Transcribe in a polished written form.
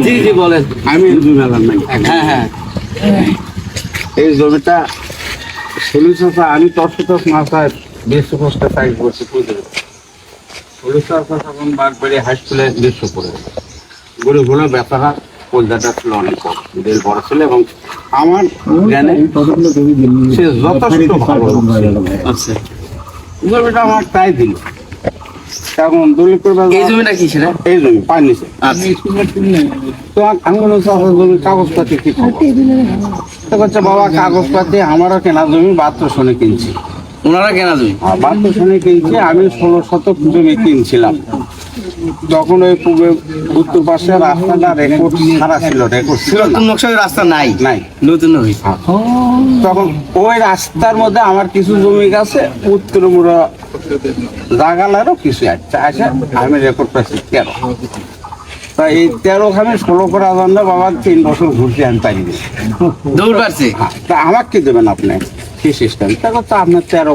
জি জি বলেন। আমি জমি মেলার নাই। হ্যাঁ, এই জমিটা সলিস আমি 10 মাসায় 200 সাইজ করছি পুজো। সলিস এখন বারবারি হাই স্কুলে 200 পড়ে গরু গুলো বেচারা কলকাতা ছিল অনেক বেল বড় ছিল এবং আমার জ্ঞানে সে যথেষ্ট ভালো লোক ছিল। আচ্ছা। জমিটা আমার তাই দিল। এখন দলিপুর এই জমিটা কি ছিল? এই জমি পানি নিছে। আচ্ছা। তো আমি বললাম জমির কাগজপাতি কি খবর? তো বলছে বাবা কাগজপাতি আমারও কেনা জমি 72 সনে কিনছি। ওনারা কেনা জমি? 72 সনে কিনছি। আমি 16 শতক জমি কিনছিলাম। তখন ওই পূর্বে উত্তর পাশে রাস্তাটা রেকর্ড ছাড়া ছিল, রেকর্ড ছিল না। নতুন নকশায় রাস্তা নাই? নাই, নতুন হয়েছে। তখন ওই রাস্তার মধ্যে আমার কিছু জমি গেছে, উত্তর মুড়া জাগালারও কিছু আছে আসে। আমি রেকর্ড পাচ্ছি 13। তা এই 13 খামে 16 করার জন্য বাবা 3 বছর ঘুরতে আমি পাইনি। দৌড় পারছে? তা আমাকে কি দেবেন আপনি? কি সিস্টেম? তা আপনার 13